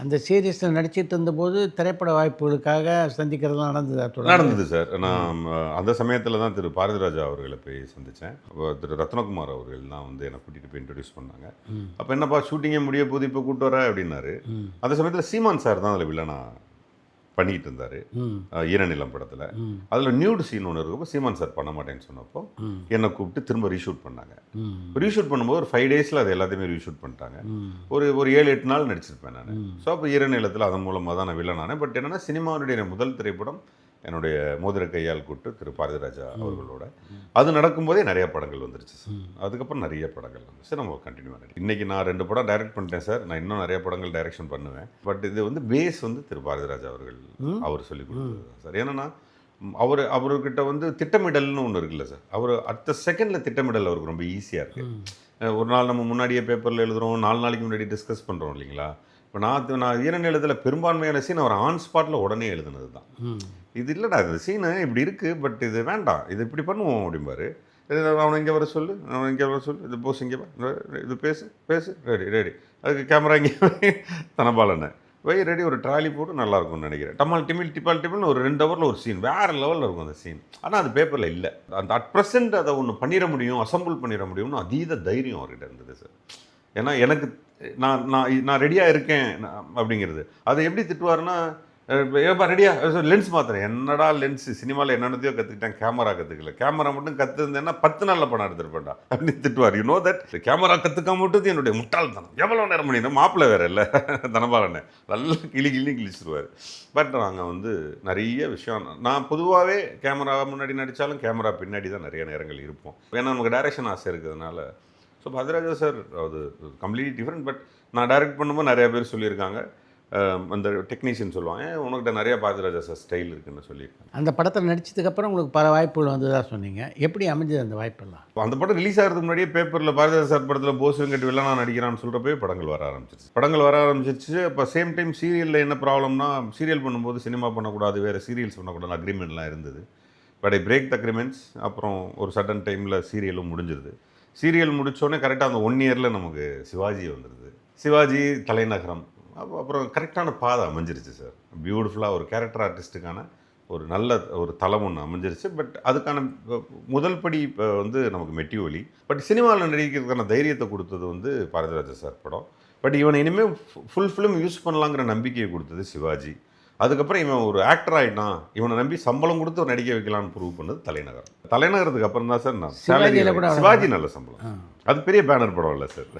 அந்த சீரிஸ்ல நடிச்சிட்டு இருந்தபோது, திரைப்பட வாய்ப்புகளுக்காக சந்திக்கிறதெல்லாம் நடந்ததா தொடர்ந்து? நடந்தது சார். நான் அந்த சமயத்தில தான் திரு பாரதிராஜா அவர்கள போய் சந்திச்சேன். திரு ரத்னகுமார் அவர்கள் தான் வந்து என்ன கூட்டிட்டு போய் இன்ட்ரோடியூஸ் பண்ணாங்க. ம். அப்ப என்னப்பா ஷூட்டிங்கே முடிய போகுது, இப்ப கூட்டு வர அப்டின்னாரு. ம். அந்த சமயத்தில சீமான் சார் தான் அதில வில்லனா பண்ணிட்டு இருந்தாரு. ம். ஈரநிலம் படத்தில. ம். அதில நியூட் சீன் ஒண்ணு இருக்கப்போ சீமான் சார் பண்ண மாட்டேன்னு சொன்னப்போ, ம். என்ன கூப்பிட்டு திரும்ப ரீஷூட் பண்ணாங்க. ம். ரீஷூட் பண்ணும்போது ஒரு 5 டேஸ்ல அது எல்லாத்தையுமே ரீஷூட் பண்ணிட்டாங்க. ம். ஒரு 7, 8 நாள் நடிச்சிருப்பேன் நானு. ம். ஸோ அப்போ ஈரநிலத்தில அதன் மூலமா தான் நான் வில்லன் ஆனேன். பட் என்னன்னா சினிமாவுடைய முதல் திரைப்படம் என்னுடைய மோதிர கையால் கூட்டு திரு பாரதிராஜா அவர்களோட. அது நடக்கும்போதே நிறைய படங்கள் வந்துருச்சு சார். அதுக்கப்புறம் நிறைய படங்கள் வந்துச்சு. நம்ம கண்டினியூ பண்ணி இன்னைக்கு நான் 2 படம் டைரக்ட் பண்ணிட்டேன் சார். நான் இன்னும் நிறைய படங்கள் டைரக்ஷன் பண்ணுவேன். பட் இது வந்து பேஸ் வந்து திரு பாரதிராஜா அவர்கள் அவர் சொல்லிக் கொடுத்தது தான் சார். ஏன்னா அவர்கிட்ட வந்து திட்டமிடல்னு ஒன்று இருக்குல்ல சார். அவர் அடுத்த செகண்டில் திட்டமிடல் அவருக்கு ரொம்ப ஈஸியாக இருக்குது. ஒரு நாள் நம்ம முன்னாடியே பேப்பரில் எழுதுகிறோம், 4 நாளைக்கு முன்னாடி டிஸ்கஸ் பண்ணுறோம் இல்லைங்களா? இப்போ நான் ஈரநிலத்தில் பெரும்பான்மையான சீன் அவர் ஆன் ஸ்பாட்டில் உடனே எழுதுனது தான். இது இல்லைடா, இந்த சீனு இப்படி இருக்குது, பட் இது வேண்டாம், இது இப்படி பண்ணுவோம் அப்படிம்பாரு. அவனை இங்கே வர சொல்லு, அவனை இங்கே வர சொல்லு, இது போஸ் இங்கே இது பேசு ரெடி அதுக்கு கேமரா இங்கே தனபாலனை ரெடி, ஒரு ட்ராலி போட்டு நல்லாயிருக்கும்னு நினைக்கிறேன். டிப்பால் டிமில்னு ஒரு 2 ஹவரில் ஒரு சீன் வேறு லெவலில் இருக்கும் அந்த சீன். ஆனால் அது பேப்பரில் இல்லை. அந்த அட் ப்ரெசென்ட் அதை ஒன்று பண்ணிட முடியும், அசம்பிள் பண்ணிட முடியும்னு அதீத தைரியம் அவர்கிட்ட இருந்தது சார். ஏன்னா எனக்கு நான் ரெடியாக இருக்கேன் அப்படிங்கிறது. அதை எப்படி திட்டுவாருன்னா, ஏப்பா ரெடியா லென்ஸ் மாத்திரம். என்னடா லென்ஸ், சினிமாவில் என்னென்னத்தையோ கற்றுக்கிட்டேன், கேமரா கற்றுக்கல. கேமரா மட்டும் கற்றுருந்தேன்னா 10 நாளில் படம் எடுத்துருப்பேன்டா அப்படின்னு திட்டுவார். யூ நோ தட் கேமரா கற்றுக்காம விட்டது என்னுடைய முட்டாள்தனம். எவ்வளோ நேரம் பண்ணிடணும், மாப்பிள்ளை வேறு இல்லை தனபாலனை நல்லா கிழிச்சிருவார். பட் நாங்கள் வந்து நிறைய விஷயம், நான் பொதுவாகவே கேமரா முன்னாடி நடித்தாலும் கேமரா பின்னாடி தான் நிறைய நேரங்கள் இருப்போம். ஏன்னா நமக்கு டைரக்ஷன் ஆசை இருக்கிறதுனால. ஸோ பாரதிராஜா சார் அது கம்ப்ளீட்லி டிஃப்ரெண்ட். பட் நான் டைரக்ட் பண்ணும்போது நிறைய பேர் சொல்லியிருக்காங்க, அந்த டெக்னீஷியன் சொல்லுவாங்க, உனக்கிட்ட நிறைய பாரதிராஜா சார் ஸ்டைல் இருக்குன்னு சொல்லியிருக்காங்க. அந்த படத்தில் நடிச்சதுக்கப்புறம் உங்களுக்கு பல வாய்ப்புகள் வந்ததா சொன்னீங்க. எப்படி அமைஞ்சது அந்த வாய்ப்பெல்லாம்? அந்த படம் ரிலீஸ் ஆகிறதுக்கு முன்னாடியே பேப்பரில் பாரதிராஜா சார் படத்தில் போஸ் வெங்கட் வில்லனா நடிக்கிறான்னு சொல்கிறப்பவே படங்கள் வர ஆரம்பிச்சிருச்சு. அப்போ சேம் டைம் சீரியலில் என்ன ப்ராப்ளம்னா, சீரியல் பண்ணும்போது சினிமா பண்ணக்கூடாது, வேறு சீரியல்ஸ் பண்ணக்கூடாது அக்ரிமெண்ட்லாம் இருந்தது. But I break the agreements. அப்புறம் ஒரு சடன் டைமில் சீரியலும் முடிஞ்சிருது. சீரியல் முடித்தோடனே கரெக்டாக அந்த 1 இயரில் நமக்கு சிவாஜி வந்துடுது. சிவாஜி, தலைநகரம், அப்புறம் கரெக்டான பாதை அமைஞ்சிருச்சு சார். பியூட்டிஃபுல்லாக ஒரு கேரக்டர் ஆர்டிஸ்ட்டுக்கான ஒரு நல்ல ஒரு தளம் ஒன்று அமைஞ்சிருச்சு. பட் அதுக்கான முதல் படி வந்து நமக்கு மெட்டிஒலி. பட் சினிமாவில் நடிக்கிறதுக்கான தைரியத்தை கொடுத்தது வந்து பாரதிராஜா சார் படம். பட் இவனை இனிமேல் ஃபுல் ஃபிலிம் யூஸ் பண்ணலாங்கிற நம்பிக்கையை கொடுத்தது சிவாஜி. அதுக்கப்புறம் இவன் ஒரு ஆக்டர் ஆகிட்டான், இவனை நம்பி சம்பளம் கொடுத்து நடிக்க வைக்கலான்னு ப்ரூவ் பண்ணது தலைநகரம். தலைநகரத்துக்கு அப்புறம் தான் சார் நான் சிவாஜியில் கூட சிவாஜி நல்ல சம்பளம். அது பெரிய பேனர் படம் இல்லை சார்.